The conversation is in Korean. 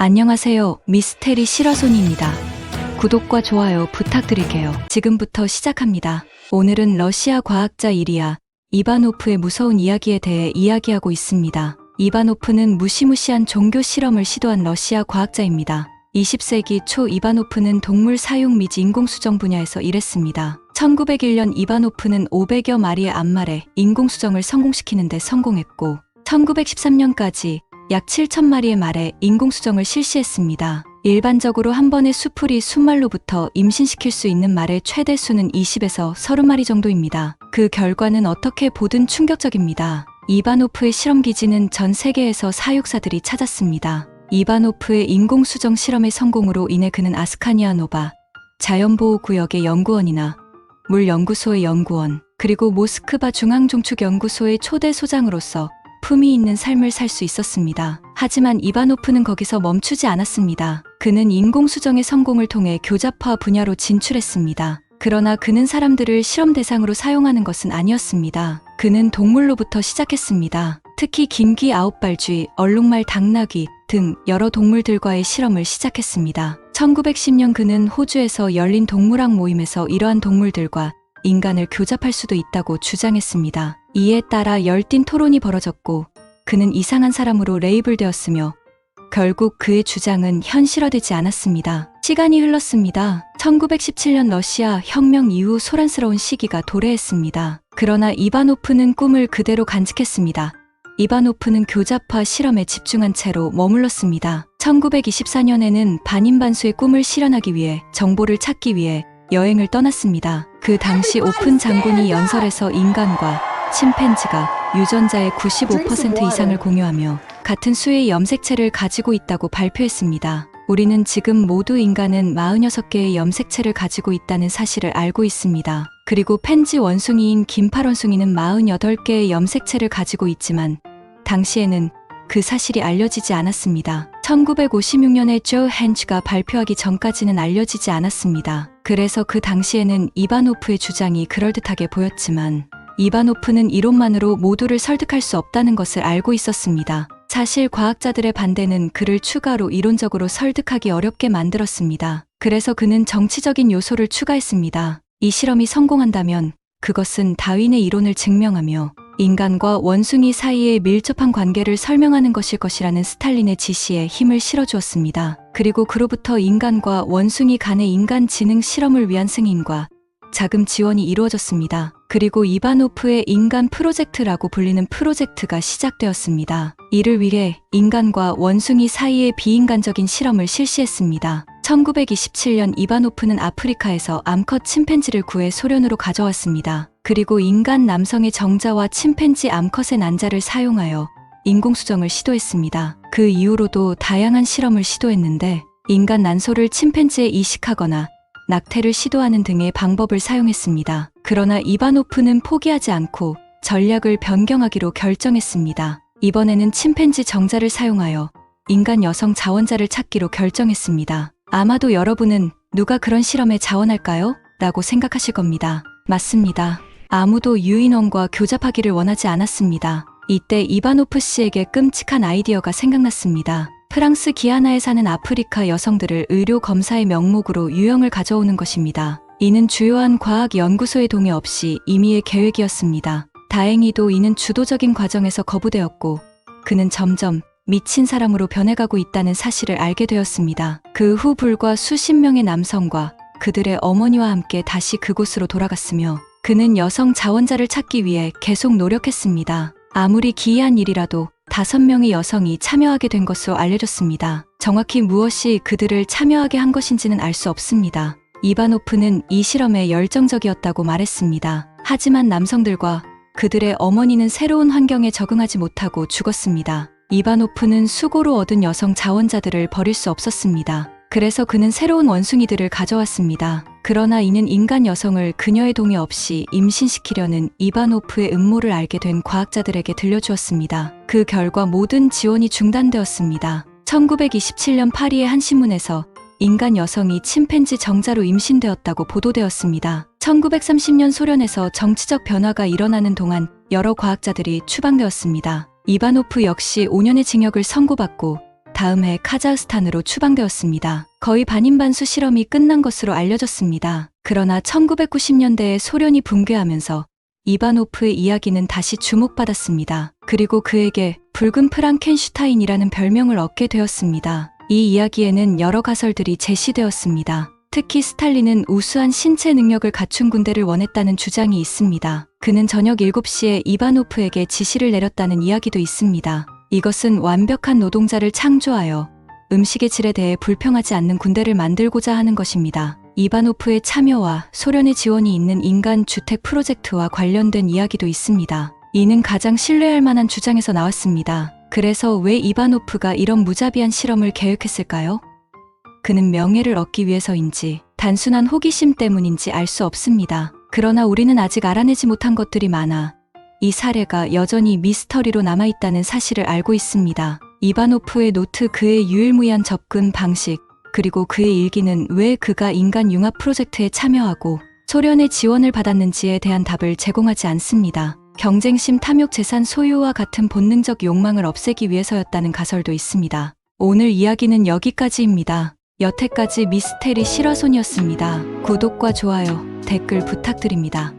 안녕하세요. 미스테리 실화손입니다. 구독과 좋아요 부탁드릴게요. 지금부터 시작합니다. 오늘은 러시아 과학자 이리야 이바노프의 무서운 이야기에 대해 이야기하고 있습니다. 이바노프는 무시무시한 종교 실험을 시도한 러시아 과학자입니다. 20세기 초 이바노프는 동물 사육 및 인공수정 분야에서 일했습니다. 1901년 이바노프는 500여 마리의 암말에 인공수정을 성공시키는 데 성공했고 1913년까지 약 7,000마리의 말에 인공수정을 실시했습니다. 일반적으로 한 번에 수풀이 순말로부터 임신시킬 수 있는 말의 최대 수는 20에서 30마리 정도입니다. 그 결과는 어떻게 보든 충격적입니다. 이바노프의 실험 기지는 전 세계에서 사육사들이 찾았습니다. 이바노프의 인공수정 실험의 성공으로 인해 그는 아스카니아 노바 자연보호구역의 연구원이나 물연구소의 연구원, 그리고 모스크바 중앙종축연구소의 초대 소장으로서 품위 있는 삶을 살 수 있었습니다. 하지만 이바노프는 거기서 멈추지 않았습니다. 그는 인공수정의 성공을 통해 교잡화 분야로 진출했습니다. 그러나 그는 사람들을 실험 대상으로 사용하는 것은 아니었습니다. 그는 동물로부터 시작했습니다. 특히 김귀 아웃발쥐, 얼룩말 당나귀 등 여러 동물들과의 실험을 시작했습니다. 1910년 그는 호주에서 열린 동물학 모임에서 이러한 동물들과 인간을 교잡할 수도 있다고 주장했습니다. 이에 따라 열띤 토론이 벌어졌고 그는 이상한 사람으로 레이블되었으며 결국 그의 주장은 현실화되지 않았습니다. 시간이 흘렀습니다. 1917년 러시아 혁명 이후 소란스러운 시기가 도래했습니다. 그러나 이바노프는 꿈을 그대로 간직했습니다. 이바노프는 교잡화 실험에 집중한 채로 머물렀습니다. 1924년에는 반인반수의 꿈을 실현하기 위해 정보를 찾기 위해 여행을 떠났습니다. 그 당시 오픈 장군이 연설에서 인간과 침팬지가 유전자의 95% 이상을 공유하며 같은 수의 염색체를 가지고 있다고 발표했습니다. 우리는 지금 모두 인간은 46개의 염색체를 가지고 있다는 사실을 알고 있습니다. 그리고 펜지 원숭이인 긴팔 원숭이는 48개의 염색체를 가지고 있지만 당시에는 그 사실이 알려지지 않았습니다. 1956년에 조 헨츠가 발표하기 전까지는 알려지지 않았습니다. 그래서 그 당시에는 이바노프의 주장이 그럴듯하게 보였지만 이바노프는 이론만으로 모두를 설득할 수 없다는 것을 알고 있었습니다. 사실 과학자들의 반대는 그를 추가로 이론적으로 설득하기 어렵게 만들었습니다. 그래서 그는 정치적인 요소를 추가했습니다. 이 실험이 성공한다면 그것은 다윈의 이론을 증명하며 인간과 원숭이 사이의 밀접한 관계를 설명하는 것일 것이라는 스탈린의 지시에 힘을 실어주었습니다. 그리고 그로부터 인간과 원숭이 간의 인간 지능 실험을 위한 승인과 자금 지원이 이루어졌습니다. 그리고 이바노프의 인간 프로젝트라고 불리는 프로젝트가 시작되었습니다. 이를 위해 인간과 원숭이 사이의 비인간적인 실험을 실시했습니다. 1927년 이바노프는 아프리카에서 암컷 침팬지를 구해 소련으로 가져왔습니다. 그리고 인간 남성의 정자와 침팬지 암컷의 난자를 사용하여 인공수정을 시도했습니다. 그 이후로도 다양한 실험을 시도했는데 인간 난소를 침팬지에 이식하거나 낙태를 시도하는 등의 방법을 사용했습니다. 그러나 이바노프는 포기하지 않고 전략을 변경하기로 결정했습니다. 이번에는 침팬지 정자를 사용하여 인간 여성 자원자를 찾기로 결정했습니다. 아마도 여러분은 누가 그런 실험에 자원할까요? 라고 생각하실 겁니다. 맞습니다. 아무도 유인원과 교잡하기를 원하지 않았습니다. 이때 이바노프 씨에게 끔찍한 아이디어가 생각났습니다. 프랑스 기아나에 사는 아프리카 여성들을 의료 검사의 명목으로 유형을 가져오는 것입니다. 이는 주요한 과학 연구소의 동의 없이 임의의 계획이었습니다. 다행히도 이는 주도적인 과정에서 거부되었고 그는 점점 미친 사람으로 변해가고 있다는 사실을 알게 되었습니다. 그 후 불과 수십 명의 남성과 그들의 어머니와 함께 다시 그곳으로 돌아갔으며 그는 여성 자원자를 찾기 위해 계속 노력했습니다. 아무리 기이한 일이라도 5명의 여성이 참여하게 된 것으로 알려졌습니다. 정확히 무엇이 그들을 참여하게 한 것인지는 알 수 없습니다. 이바노프는 이 실험에 열정적이었다고 말했습니다. 하지만 남성들과 그들의 어머니는 새로운 환경에 적응하지 못하고 죽었습니다. 이바노프는 수고로 얻은 여성 자원자들을 버릴 수 없었습니다. 그래서 그는 새로운 원숭이들을 가져왔습니다. 그러나 이는 인간 여성을 그녀의 동의 없이 임신시키려는 이바노프의 음모를 알게 된 과학자들에게 들려주었습니다. 그 결과 모든 지원이 중단되었습니다. 1927년 파리의 한 신문에서 인간 여성이 침팬지 정자로 임신되었다고 보도되었습니다. 1930년 소련에서 정치적 변화가 일어나는 동안 여러 과학자들이 추방되었습니다. 이바노프 역시 5년의 징역을 선고받고 다음 해 카자흐스탄으로 추방되었습니다. 거의 반인반수 실험이 끝난 것으로 알려졌습니다. 그러나 1990년대에 소련이 붕괴하면서 이바노프의 이야기는 다시 주목받았습니다. 그리고 그에게 붉은 프랑켄슈타인이라는 별명을 얻게 되었습니다. 이 이야기에는 여러 가설들이 제시되었습니다. 특히 스탈린은 우수한 신체 능력을 갖춘 군대를 원했다는 주장이 있습니다. 그는 저녁 7시에 이바노프에게 지시를 내렸다는 이야기도 있습니다. 이것은 완벽한 노동자를 창조하여 음식의 질에 대해 불평하지 않는 군대를 만들고자 하는 것입니다. 이바노프의 참여와 소련의 지원이 있는 인간 주택 프로젝트와 관련된 이야기도 있습니다. 이는 가장 신뢰할 만한 주장에서 나왔습니다. 그래서 왜 이바노프가 이런 무자비한 실험을 계획했을까요? 그는 명예를 얻기 위해서인지 단순한 호기심 때문인지 알 수 없습니다. 그러나 우리는 아직 알아내지 못한 것들이 많아 이 사례가 여전히 미스터리로 남아있다는 사실을 알고 있습니다. 이바노프의 노트, 그의 유일무이한 접근 방식, 그리고 그의 일기는 왜 그가 인간 융합 프로젝트에 참여하고 소련의 지원을 받았는지에 대한 답을 제공하지 않습니다. 경쟁심, 탐욕, 재산 소유와 같은 본능적 욕망을 없애기 위해서였다는 가설도 있습니다. 오늘 이야기는 여기까지입니다. 여태까지 미스테리 실화손이었습니다. 구독과 좋아요, 댓글 부탁드립니다.